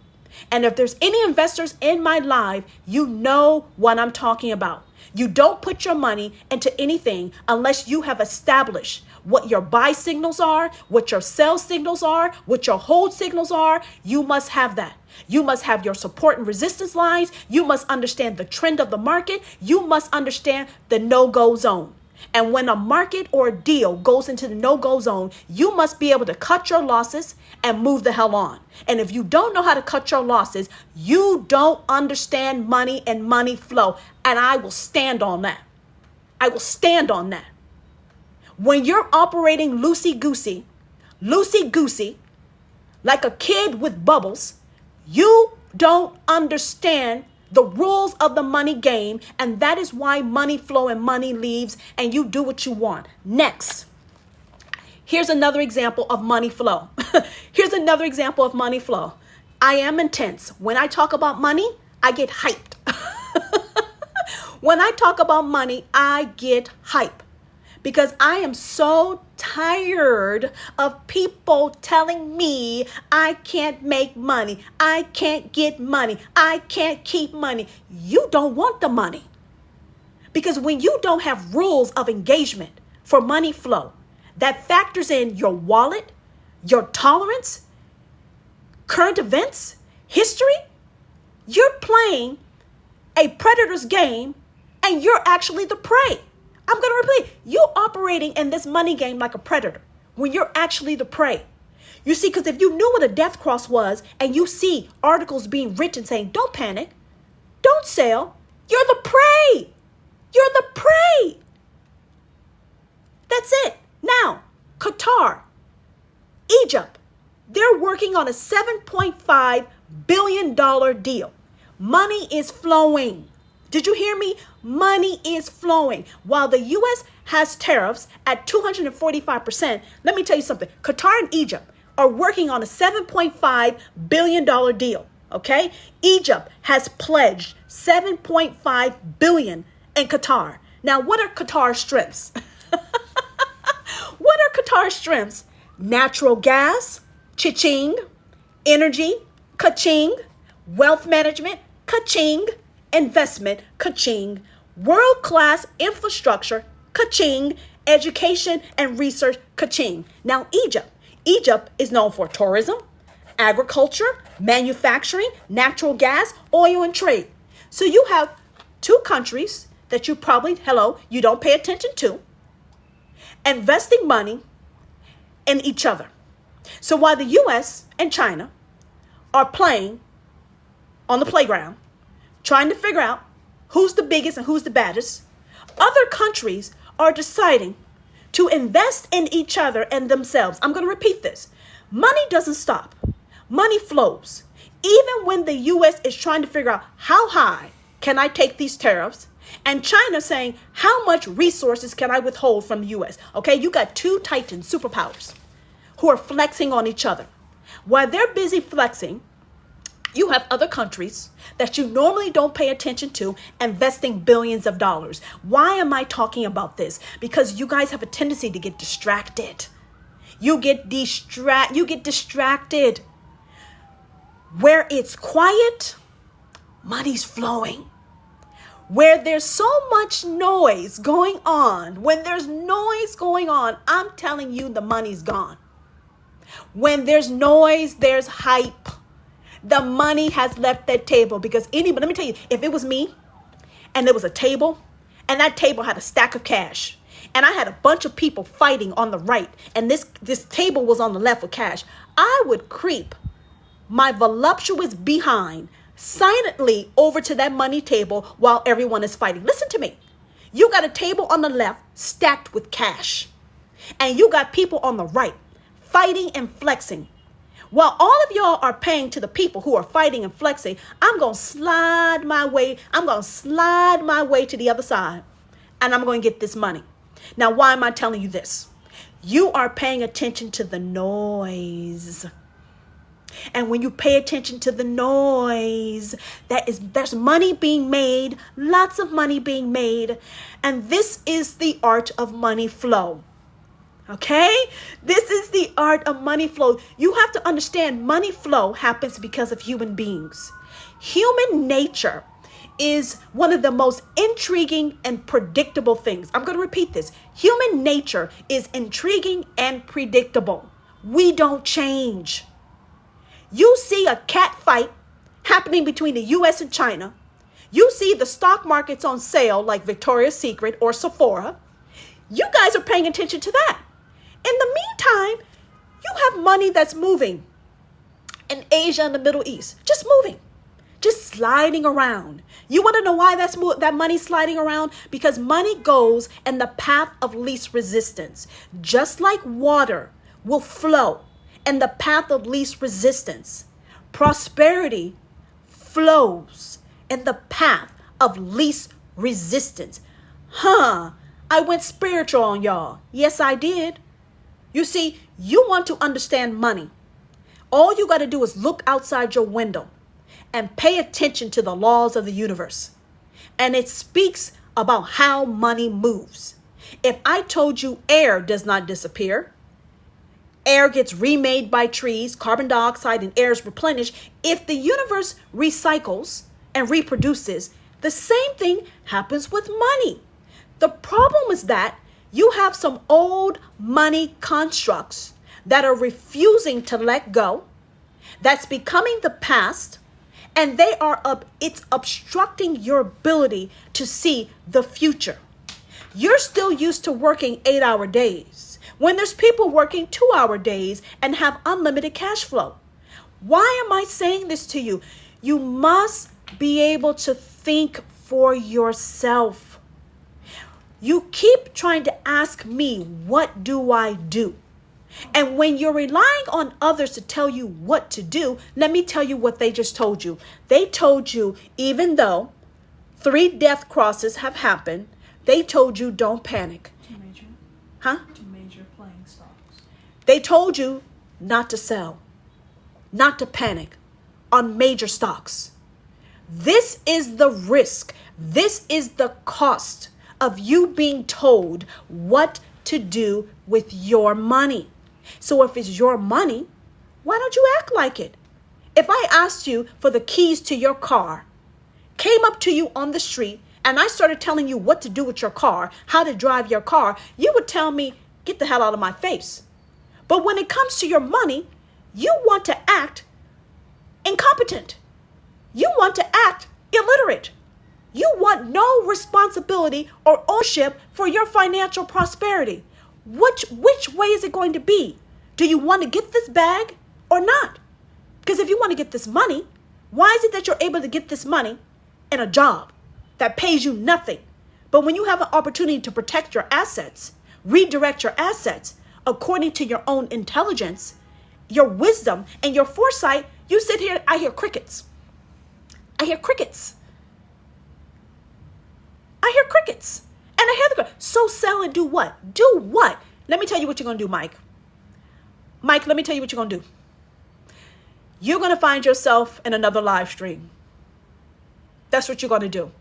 Speaker 1: And if there's any investors in my live, you know what I'm talking about. You don't put your money into anything unless you have established what your buy signals are, what your sell signals are, what your hold signals are. You must have that. You must have your support and resistance lines. You must understand the trend of the market. You must understand the no-go zone. And when a market or a deal goes into the no-go zone, you must be able to cut your losses and move the hell on. And if you don't know how to cut your losses, you don't understand money and money flow. And I will stand on that. I will stand on that. When you're operating loosey-goosey, like a kid with bubbles, you don't understand the rules of the money game, and that is why money flow and money leaves, and you do what you want. Next, here's another example of money flow. Here's another example of money flow. I am intense. When I talk about money, I get hyped. When I talk about money, I get hyped. Because I am so tired of people telling me I can't make money, I can't get money, I can't keep money. You don't want the money. Because when you don't have rules of engagement for money flow that factors in your wallet, your tolerance, current events, history, you're playing a predator's game and you're actually the prey. I'm going to repeat, you're operating in this money game like a predator when you're actually the prey. You see, because if you knew what a death cross was and you see articles being written saying, don't panic, don't sell, you're the prey. You're the prey. That's it. Now, Qatar, Egypt, they're working on a $7.5 billion deal. Money is flowing. Did you hear me? Money is flowing. While the U.S. has tariffs at 245%, let me tell you something. Qatar and Egypt are working on a $7.5 billion deal, okay? Egypt has pledged $7.5 billion in Qatar. Now, what are Qatar's strengths? What are Qatar's strengths? Natural gas, cha-ching, energy, ka-ching, wealth management, ka-ching, investment, ka-ching, world-class infrastructure, ka-ching, education and research, ka-ching. Now, Egypt is known for tourism, agriculture, manufacturing, natural gas, oil, and trade. So you have two countries that you probably, you don't pay attention to, investing money in each other. So while the U.S. and China are playing on the playground, trying to figure out who's the biggest and who's the baddest, other countries are deciding to invest in each other and themselves. I'm going to repeat this. Money doesn't stop. Money flows. Even when the U.S. is trying to figure out how high can I take these tariffs, and China saying how much resources can I withhold from the U.S. Okay, you got two titan superpowers who are flexing on each other. While they're busy flexing, you have other countries that you normally don't pay attention to investing billions of dollars. Why am I talking about this? Because you guys have a tendency to get distracted. You get distracted. Where it's quiet, money's flowing. Where there's so much noise going on, when there's noise going on, I'm telling you the money's gone. When there's noise, there's hype. The money has left that table because let me tell you, if it was me and there was a table and that table had a stack of cash and I had a bunch of people fighting on the right and this table was on the left with cash, I would creep my voluptuous behind silently over to that money table while everyone is fighting. Listen to me. You got a table on the left stacked with cash and you got people on the right fighting and flexing. While all of y'all are paying to the people who are fighting and flexing, I'm going to slide my way to the other side and I'm going to get this money. Now, why am I telling you this? You are paying attention to the noise. And when you pay attention to the noise, there's money being made, lots of money being made. And this is the art of money flow. Okay? This is the art of money flow. You have to understand money flow happens because of human beings. Human nature is one of the most intriguing and predictable things. I'm going to repeat this. Human nature is intriguing and predictable. We don't change. You see a cat fight happening between the U.S. and China. You see the stock markets on sale like Victoria's Secret or Sephora. You guys are paying attention to that. In the meantime, you have money that's moving in Asia and the Middle East, just moving, just sliding around. You want to know why that money sliding around? Because money goes in the path of least resistance. Just like water will flow in the path of least resistance, prosperity flows in the path of least resistance. I went spiritual on y'all. Yes, I did. You see, you want to understand money. All you got to do is look outside your window and pay attention to the laws of the universe. And it speaks about how money moves. If I told you air does not disappear, air gets remade by trees, carbon dioxide and air is replenished. If the universe recycles and reproduces, the same thing happens with money. The problem is that you have some old money constructs that are refusing to let go, that's becoming the past, and it's obstructing your ability to see the future. You're still used to working 8-hour days when there's people working 2-hour days and have unlimited cash flow. Why am I saying this to you? You must be able to think for yourself. You keep trying to ask me, what do I do? And when you're relying on others to tell you what to do, let me tell you what they just told you. They told you, even though 3 death crosses have happened, they told you don't panic.
Speaker 2: Two major playing stocks.
Speaker 1: They told you not to sell, not to panic on major stocks. This is the risk. This is the cost of you being told what to do with your money. So if it's your money, why don't you act like it? If I asked you for the keys to your car, came up to you on the street, and I started telling you what to do with your car, how to drive your car, you would tell me, get the hell out of my face. But when it comes to your money, you want to act incompetent. You want to act illiterate. You want no responsibility or ownership for your financial prosperity. Which way is it going to be? Do you want to get this bag or not? Because if you want to get this money, why is it that you're able to get this money in a job that pays you nothing? But when you have an opportunity to protect your assets, redirect your assets according to your own intelligence, your wisdom, and your foresight, you sit here, I hear crickets. I hear crickets. I hear crickets. And I hear so sell and do what? Do what? Let me tell you what you're going to do, Mike. Mike, let me tell you what you're going to do. You're going to find yourself in another live stream. That's what you're going to do.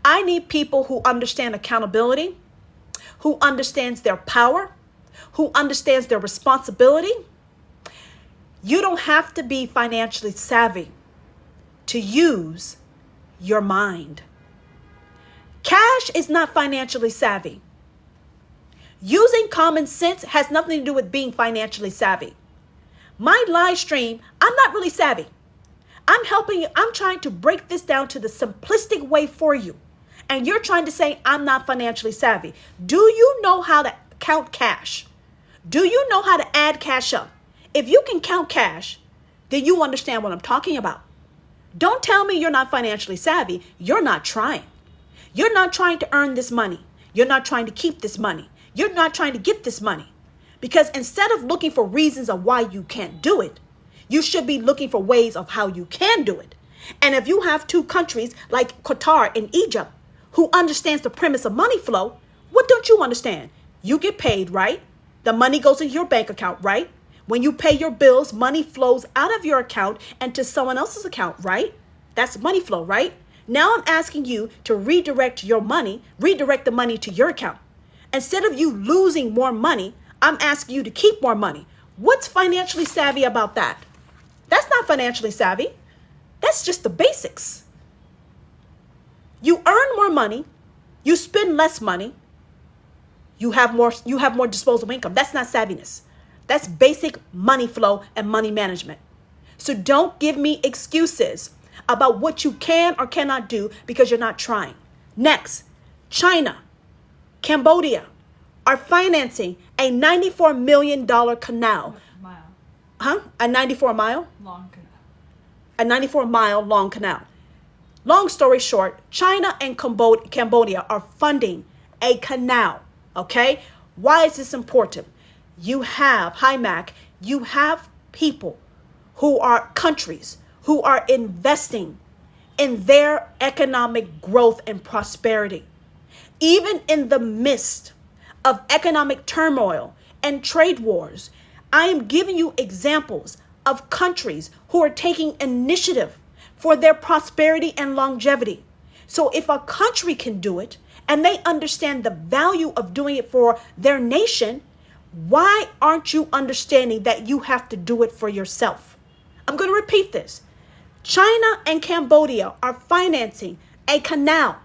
Speaker 1: I need people who understand accountability, who understands their power, who understands their responsibility. You don't have to be financially savvy to use your mind. Cash is not financially savvy. Using common sense has nothing to do with being financially savvy. My live stream, I'm not really savvy. I'm helping you. I'm trying to break this down to the simplistic way for you. And you're trying to say I'm not financially savvy. Do you know how to count cash? Do you know how to add cash up? If you can count cash, then you understand what I'm talking about. Don't tell me you're not financially savvy. You're not trying. You're not trying to earn this money. You're not trying to keep this money. You're not trying to get this money. Because instead of looking for reasons of why you can't do it, you should be looking for ways of how you can do it. And if you have 2 countries like Qatar and Egypt who understands the premise of money flow, what don't you understand? You get paid, right? The money goes into your bank account, right? When you pay your bills, money flows out of your account and to someone else's account, right? That's money flow, right? Now I'm asking you to redirect your money, redirect the money to your account. Instead of you losing more money, I'm asking you to keep more money. What's financially savvy about that? That's not financially savvy. That's just the basics. You earn more money, you spend less money, you have more disposable income. That's not savviness. That's basic money flow and money management. So don't give me excuses about what you can or cannot do because you're not trying. Next, China Cambodia are financing a $94 million canal.
Speaker 2: Mile.
Speaker 1: Huh? A 94 mile?
Speaker 2: Long canal.
Speaker 1: A 94-mile long canal. Long story short, China and Cambodia are funding a canal. Okay? Why is this important? You have, hi Mac, you have people who are countries who are investing in their economic growth and prosperity. Even in the midst of economic turmoil and trade wars, I am giving you examples of countries who are taking initiative for their prosperity and longevity. So if a country can do it and they understand the value of doing it for their nation, why aren't you understanding that you have to do it for yourself? I'm going to repeat this. China and Cambodia are financing a canal.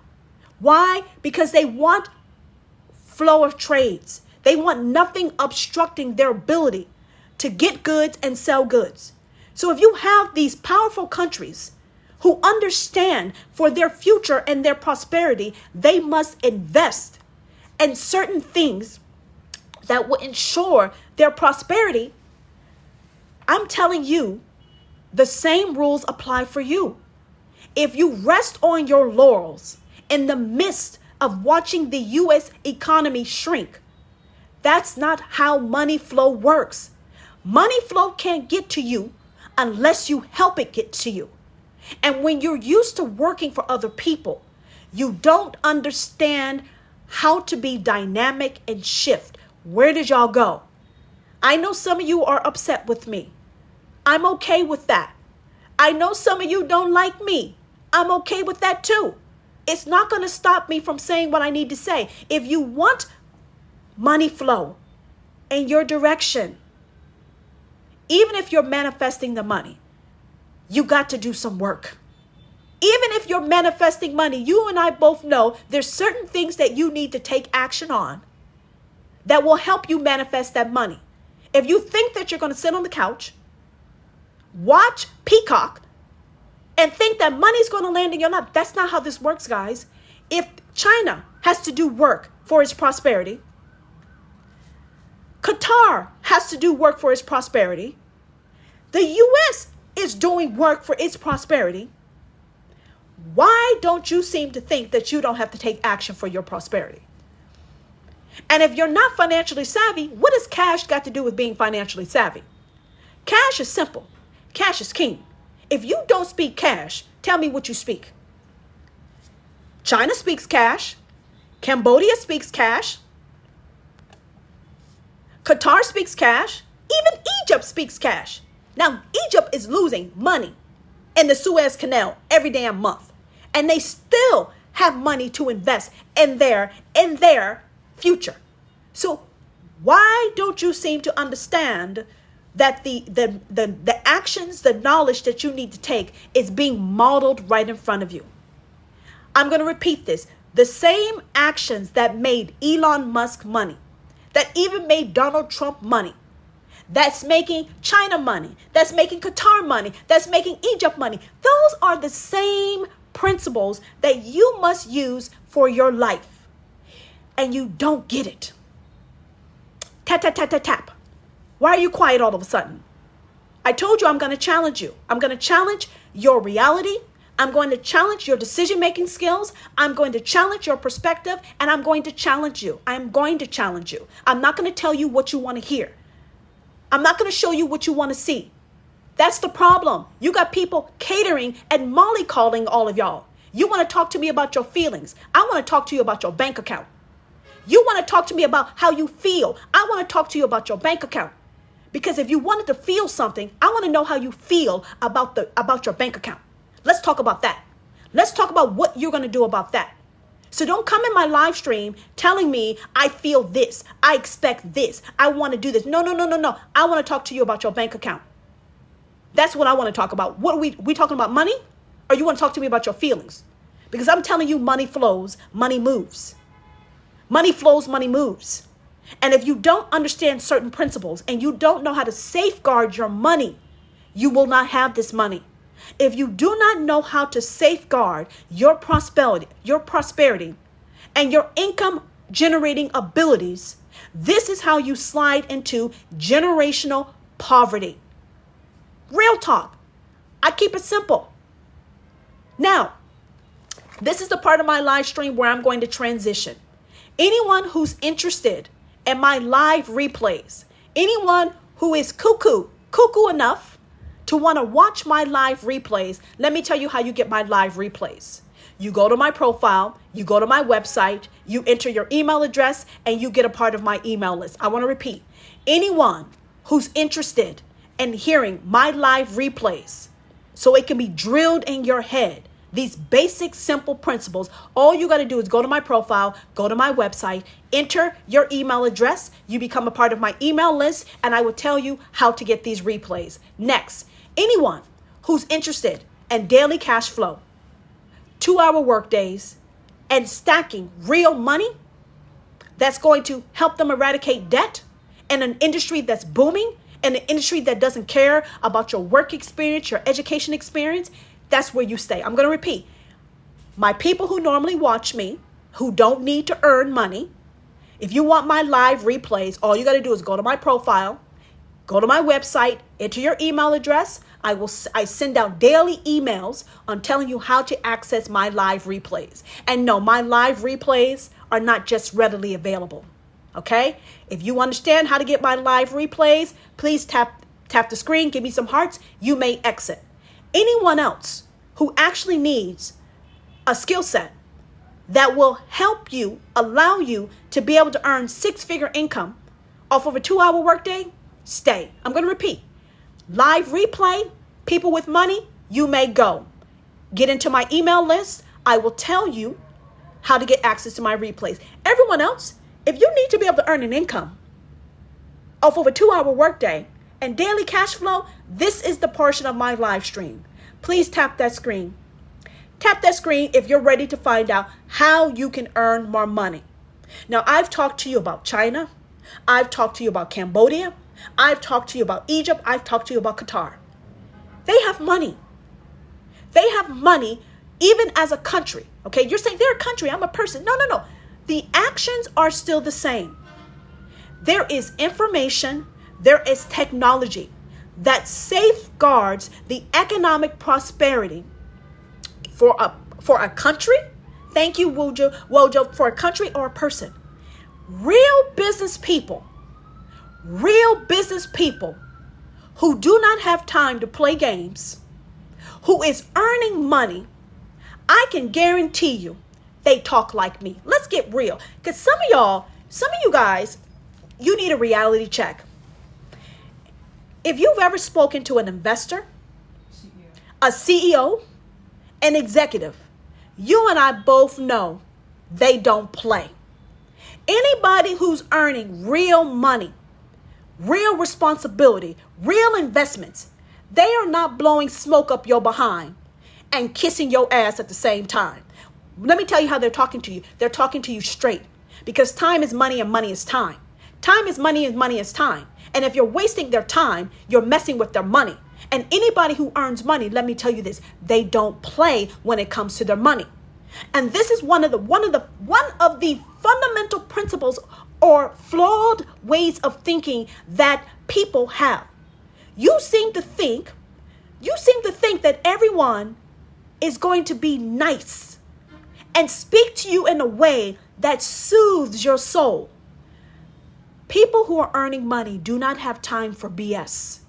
Speaker 1: Why? Because they want flow of trades. They want nothing obstructing their ability to get goods and sell goods. So if you have these powerful countries who understand for their future and their prosperity, they must invest in certain things that will ensure their prosperity. I'm telling you, the same rules apply for you. If you rest on your laurels in the midst of watching the U.S. economy shrink, that's not how money flow works. Money flow can't get to you unless you help it get to you. And when you're used to working for other people, you don't understand how to be dynamic and shift. Where did y'all go? I know some of you are upset with me. I'm okay with that. I know some of you don't like me. I'm okay with that too. It's not going to stop me from saying what I need to say. If you want money flow in your direction, even if you're manifesting the money, you got to do some work. Even if you're manifesting money, you and I both know there's certain things that you need to take action on that will help you manifest that money. If you think that you're going to sit on the couch, watch Peacock, and think that money's going to land in your lap, that's not how this works, guys. If China has to do work for its prosperity, Qatar has to do work for its prosperity, the U.S. is doing work for its prosperity, why don't you seem to think that you don't have to take action for your prosperity? And if you're not financially savvy, what does cash got to do with being financially savvy? Cash is simple. Cash is king. If you don't speak cash, tell me what you speak. China speaks cash. Cambodia speaks cash. Qatar speaks cash. Even Egypt speaks cash. Now, Egypt is losing money in the Suez Canal every damn month. And they still have money to invest in their future. So why don't you seem to understand that the actions, the knowledge that you need to take is being modeled right in front of you? I'm going to repeat this. The same actions that made Elon Musk money, that even made Donald Trump money, that's making China money, that's making Qatar money, that's making Egypt money, those are the same principles that you must use for your life. And you don't get it. Tap, tap, tap, tap, tap. Why are you quiet all of a sudden? I told you I'm going to challenge you. I'm going to challenge your reality. I'm going to challenge your decision-making skills. I'm going to challenge your perspective, and I'm going to challenge you. I'm going to challenge you. I'm not going to tell you what you want to hear. I'm not going to show you what you want to see. That's the problem. You got people catering and mollycoddling all of y'all. You want to talk to me about your feelings. I want to talk to you about your bank account. You want to talk to me about how you feel. I want to talk to you about your bank account. Because if you wanted to feel something, I want to know how you feel about your bank account. Let's talk about that. Let's talk about what you're going to do about that. So don't come in my live stream telling me I feel this, I expect this, I want to do this. No. I want to talk to you about your bank account. That's what I want to talk about. What are we talking about, money? Or you want to talk to me about your feelings? Because I'm telling you, money flows, money moves. Money flows, money moves. And if you don't understand certain principles and you don't know how to safeguard your money, you will not have this money. If you do not know how to safeguard your prosperity and your income generating abilities, this is how you slide into generational poverty. Real talk. I keep it simple. Now, this is the part of my live stream where I'm going to transition. Anyone who's interested in my live replays, anyone who is cuckoo enough to want to watch my live replays, let me tell you how you get my live replays. You go to my profile, you go to my website, you enter your email address, and you get a part of my email list. I want to repeat, anyone who's interested in hearing my live replays so it can be drilled in your head, these basic, simple principles, all you got to do is go to my profile, go to my website, enter your email address, you become a part of my email list, and I will tell you how to get these replays. Next, anyone who's interested in daily cash flow, 2-hour work days, and stacking real money that's going to help them eradicate debt in an industry that's booming, in an industry that doesn't care about your work experience, your education experience, that's where you stay. I'm going to repeat. My people who normally watch me, who don't need to earn money, if you want my live replays, all you got to do is go to my profile, go to my website, enter your email address. I send out daily emails on telling you how to access my live replays. And no, my live replays are not just readily available. Okay? If you understand how to get my live replays, please tap the screen, give me some hearts. You may exit. Anyone else who actually needs a skill set that will help you, allow you to be able to earn 6-figure income off of a 2-hour workday, stay. I'm going to repeat. Live replay, people with money, you may go. Get into my email list. I will tell you how to get access to my replays. Everyone else, if you need to be able to earn an income off of a 2-hour workday and daily cash flow, this is the portion of my live stream. Please tap that screen. Tap that screen if you're ready to find out how you can earn more money. Now, I've talked to you about China. I've talked to you about Cambodia. I've talked to you about Egypt. I've talked to you about Qatar. They have money. They have money even as a country. Okay, you're saying they're a country, I'm a person. No. The actions are still the same. There is information, there is technology that safeguards the economic prosperity for a country. Thank you, Wojo, for a country or a person. Real business people who do not have time to play games, who is earning money, I can guarantee you they talk like me. Let's get real. Because some of you guys, you need a reality check. If you've ever spoken to an investor, a CEO, an executive, you and I both know they don't play. Anybody who's earning real money, real responsibility, real investments, they are not blowing smoke up your behind and kissing your ass at the same time. Let me tell you how they're talking to you. They're talking to you straight, because time is money and money is time. Time is money and money is time. And if you're wasting their time, you're messing with their money. And anybody who earns money, let me tell you this, they don't play when it comes to their money. And this is one of the fundamental principles or flawed ways of thinking that people have. You seem to think that everyone is going to be nice and speak to you in a way that soothes your soul. People who are earning money do not have time for BS.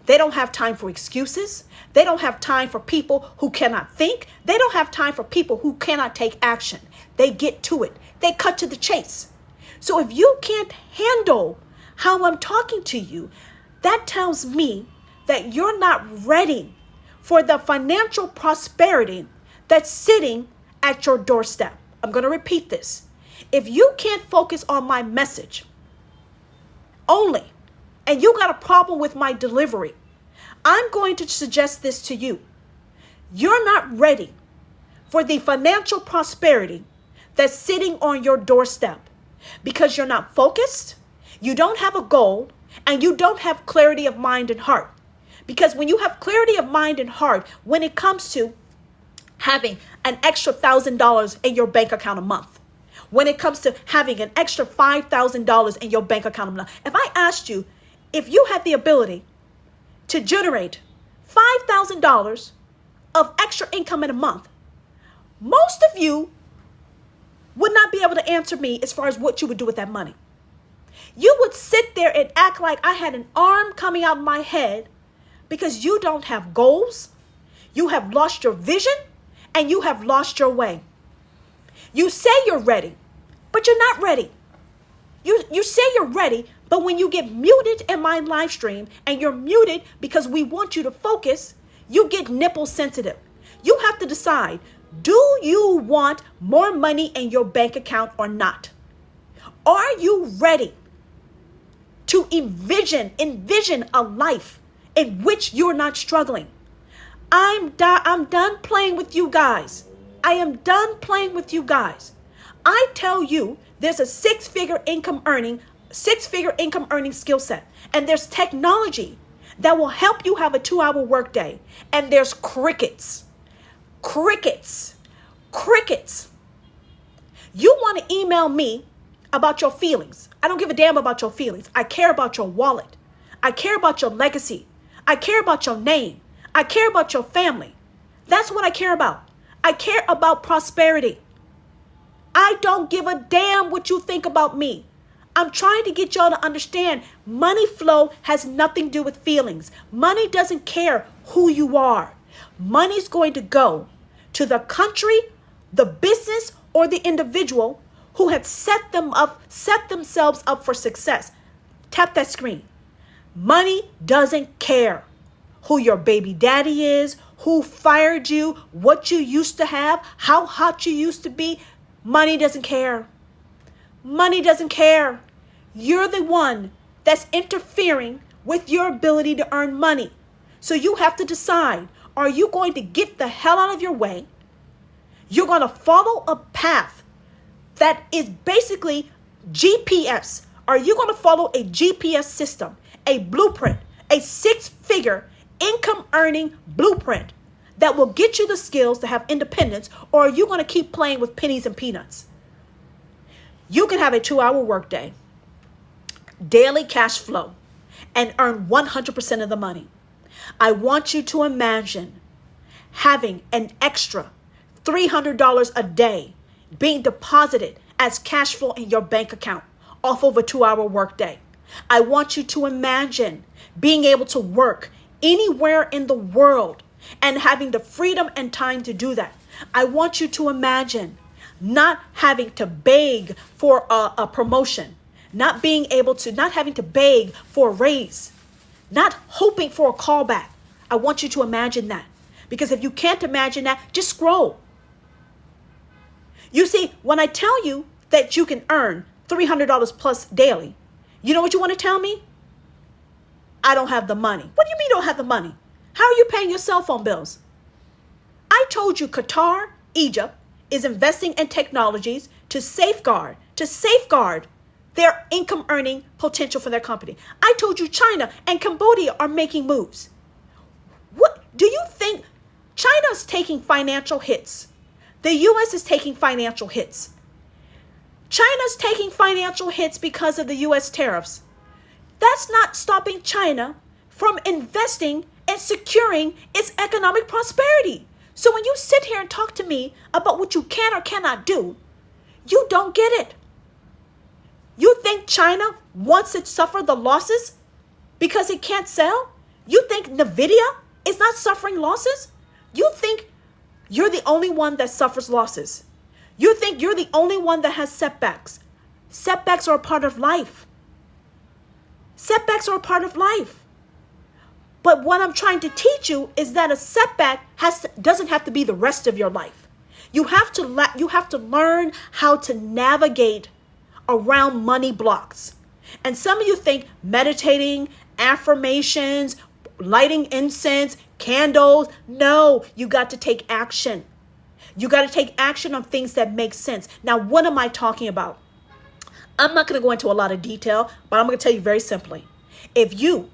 Speaker 1: They don't have time for excuses. They don't have time for people who cannot think. They don't have time for people who cannot take action. They get to it. They cut to the chase. So if you can't handle how I'm talking to you, that tells me that you're not ready for the financial prosperity that's sitting at your doorstep. I'm going to repeat this. If you can't focus on my message only, and you got a problem with my delivery, I'm going to suggest this to you. You're not ready for the financial prosperity that's sitting on your doorstep because you're not focused, you don't have a goal, and you don't have clarity of mind and heart. Because when you have clarity of mind and heart, when it comes to having an extra $1,000 in your bank account a month, when it comes to having an extra $5,000 in your bank account. If I asked you if you had the ability to generate $5,000 of extra income in a month, most of you would not be able to answer me as far as what you would do with that money. You would sit there and act like I had an arm coming out of my head because you don't have goals, you have lost your vision, and you have lost your way. You say you're ready, but you're not ready. You say you're ready, but when you get muted in my live stream and you're muted because we want you to focus, you get nipple sensitive. You have to decide, do you want more money in your bank account or not? Are you ready to envision a life in which you're not struggling? I'm done playing with you guys. I am done playing with you guys. I tell you, there's a six-figure income earning skill set, and there's technology that will help you have a 2-hour workday. And there's crickets. You want to email me about your feelings. I don't give a damn about your feelings. I care about your wallet. I care about your legacy. I care about your name. I care about your family. That's what I care about. I care about prosperity. I don't give a damn what you think about me. I'm trying to get y'all to understand money flow has nothing to do with feelings. Money doesn't care who you are. Money's going to go to the country, the business, or the individual who had set themselves up for success. Tap that screen. Money doesn't care who your baby daddy is, who fired you, what you used to have, how hot you used to be. Money doesn't care. Money doesn't care. You're the one that's interfering with your ability to earn money. So you have to decide, are you going to get the hell out of your way? You're going to follow a path that is basically GPS. Are you going to follow a GPS system, a blueprint, a 6-figure income earning blueprint that will get you the skills to have independence, or are you going to keep playing with pennies and peanuts? You can have a 2-hour workday, daily cash flow, and earn 100% of the money. I want you to imagine having an extra $300 a day being deposited as cash flow in your bank account off of a 2-hour workday. I want you to imagine being able to work anywhere in the world and having the freedom and time to do that. I want you to imagine not having to beg for a promotion, not having to beg for a raise, not hoping for a callback. I want you to imagine that, because if you can't imagine that, just scroll. You see, when I tell you that you can earn $300 plus daily, you know what you want to tell me? I don't have the money. What do you mean you don't have the money? How are you paying your cell phone bills? I told you Qatar, Egypt, is investing in technologies to safeguard their income earning potential for their company. I told you China and Cambodia are making moves. What do you think? China's taking financial hits. The U.S. is taking financial hits. China's taking financial hits because of the U.S. tariffs. That's not stopping China from investing and securing its economic prosperity. So when you sit here and talk to me about what you can or cannot do, you don't get it. You think China wants to suffer the losses because it can't sell? You think Nvidia is not suffering losses? You think you're the only one that suffers losses? You think you're the only one that has setbacks? Setbacks are a part of life. Setbacks are a part of life. But what I'm trying to teach you is that a setback doesn't have to be the rest of your life. You have to learn how to navigate around money blocks. And some of you think meditating, affirmations, lighting incense, candles. No, you got to take action. You got to take action on things that make sense. Now, what am I talking about? I'm not going to go into a lot of detail, but I'm going to tell you very simply. If you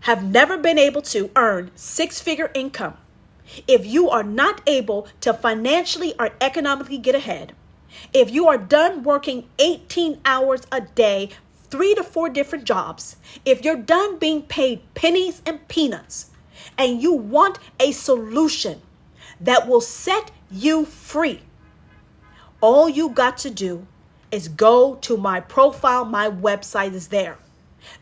Speaker 1: have never been able to earn 6-figure income, if you are not able to financially or economically get ahead, If you are done working 18 hours a day, 3 to 4 different jobs, if you're done being paid pennies and peanuts, and you want a solution that will set you free, all you got to do is go to my profile. My website is there.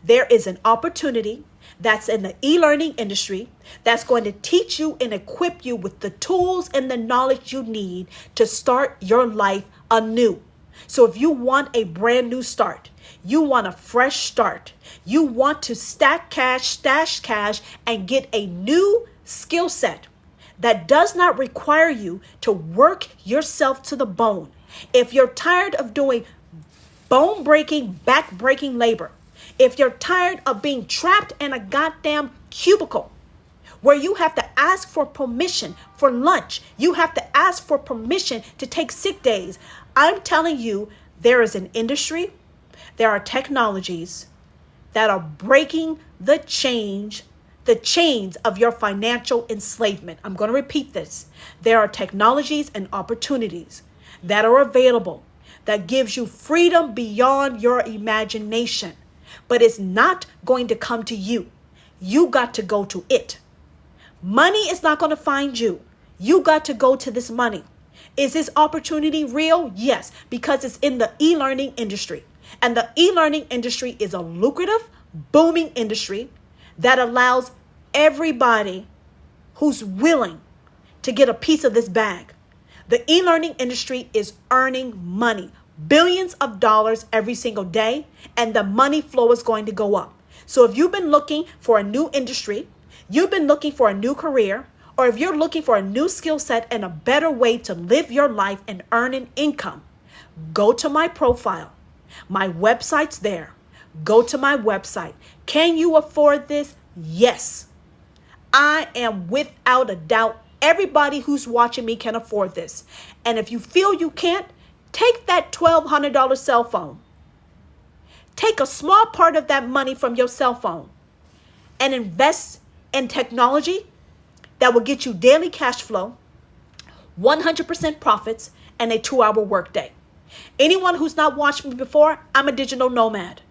Speaker 1: There is an opportunity that's in the e-learning industry that's going to teach you and equip you with the tools and the knowledge you need to start your life anew. So if you want a brand new start, you want a fresh start, you want to stack cash, stash cash, and get a new skill set that does not require you to work yourself to the bone. If you're tired of doing bone-breaking, back-breaking labor, if you're tired of being trapped in a goddamn cubicle where you have to ask for permission for lunch, you have to ask for permission to take sick days, I'm telling you, there is an industry, there are technologies that are breaking the chains of your financial enslavement. I'm going to repeat this. There are technologies and opportunities that are available that gives you freedom beyond your imagination, but it's not going to come to you. You got to go to it. Money is not going to find you. You got to go to this money. Is this opportunity real? Yes, because it's in the e-learning industry. And the e-learning industry is a lucrative, booming industry that allows everybody who's willing to get a piece of this bag. The e-learning industry is earning money, billions of dollars every single day, and the money flow is going to go up. So if you've been looking for a new industry, you've been looking for a new career, or if you're looking for a new skill set and a better way to live your life and earn an income, go to my profile. My website's there. Go to my website. Can you afford this? Yes. I am without a doubt. Everybody who's watching me can afford this. And if you feel you can't, take that $1,200 cell phone. Take a small part of that money from your cell phone and invest in technology that will get you daily cash flow, 100% profits, and a 2-hour workday. Anyone who's not watched me before, I'm a digital nomad.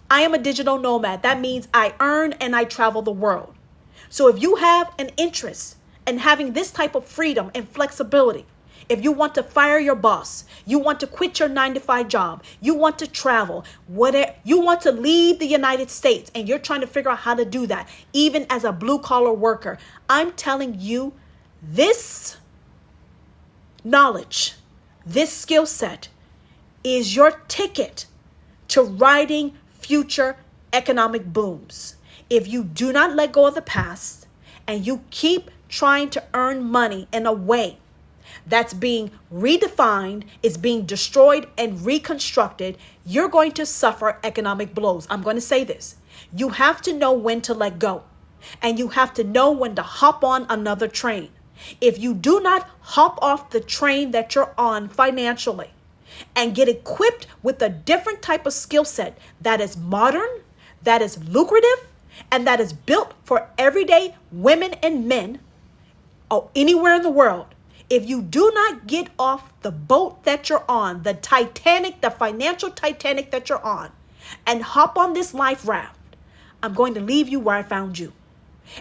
Speaker 1: I am a digital nomad. That means I earn and I travel the world. So if you have an interest in having this type of freedom and flexibility, if you want to fire your boss, you want to quit your 9-to-5 job, you want to travel, whatever, you want to leave the United States and you're trying to figure out how to do that, even as a blue-collar worker, I'm telling you, this knowledge, this skill set is your ticket to riding future economic booms. If you do not let go of the past and you keep trying to earn money in a way that's being redefined, is being destroyed and reconstructed, you're going to suffer economic blows. I'm going to say this. You have to know when to let go, and you have to know when to hop on another train. If you do not hop off the train that you're on financially and get equipped with a different type of skill set that is modern, that is lucrative, and that is built for everyday women and men anywhere in the world, if you do not get off the boat that you're on, the Titanic, the financial Titanic that you're on, and hop on this life raft, I'm going to leave you where I found you.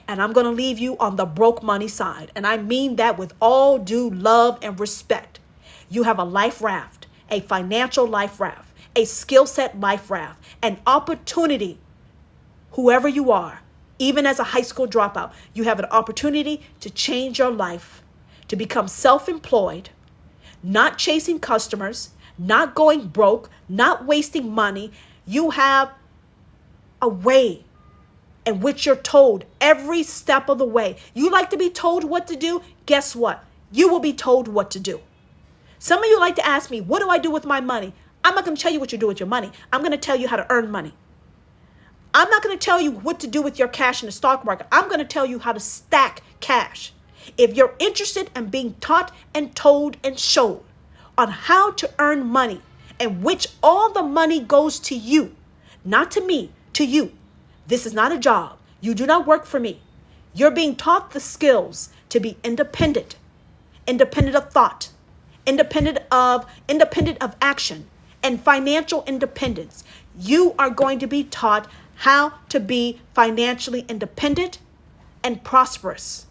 Speaker 1: And I'm going to leave you on the broke money side. And I mean that with all due love and respect. You have a life raft, a financial life raft, a skill set life raft, an opportunity. Whoever you are, even as a high school dropout, you have an opportunity to change your life, to become self-employed, not chasing customers, not going broke, not wasting money. You have a way in which you're told every step of the way. You like to be told what to do? Guess what? You will be told what to do. Some of you like to ask me, what do I do with my money? I'm not going to tell you what you do with your money. I'm going to tell you how to earn money. I'm not going to tell you what to do with your cash in the stock market. I'm going to tell you how to stack cash. If you're interested in being taught and told and showed on how to earn money, in which all the money goes to you, not to me, to you. This is not a job. You do not work for me. You're being taught the skills to be independent of thought, independent of action, and financial independence. You are going to be taught how to be financially independent and prosperous.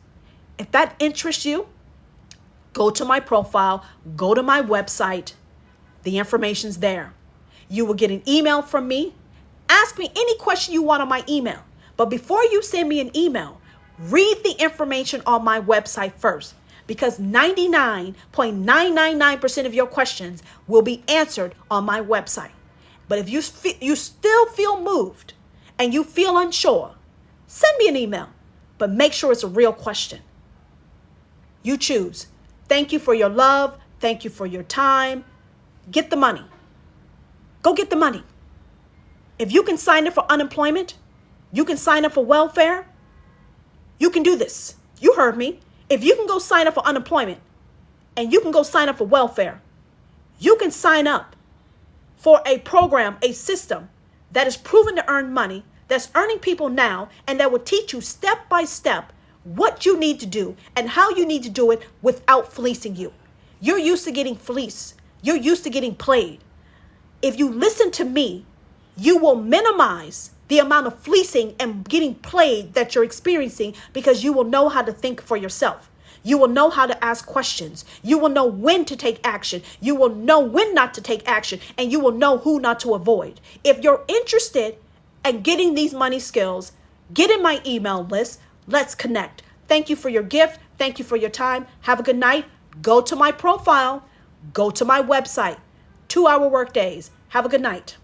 Speaker 1: If that interests you, go to my profile, go to my website. The information's there. You will get an email from me. Ask me any question you want on my email. But before you send me an email, read the information on my website first, because 99.999% of your questions will be answered on my website. But if you still feel moved and you feel unsure, send me an email, but make sure it's a real question. You choose. Thank you for your love. Thank you for your time. Get the money. Go get the money. If you can sign up for unemployment, you can sign up for welfare, you can do this. You heard me. If you can go sign up for unemployment and you can go sign up for welfare, you can sign up for a program, a system that is proven to earn money, that's earning people now, and that will teach you step by step what you need to do and how you need to do it without fleecing you. You're used to getting fleeced. You're used to getting played. If you listen to me, you will minimize the amount of fleecing and getting played that you're experiencing, because you will know how to think for yourself. You will know how to ask questions. You will know when to take action. You will know when not to take action, and you will know who not to avoid. If you're interested in getting these money skills, get in my email list. Let's connect. Thank you for your gift. Thank you for your time. Have a good night. Go to my profile. Go to my website. 2-hour work days. Have a good night.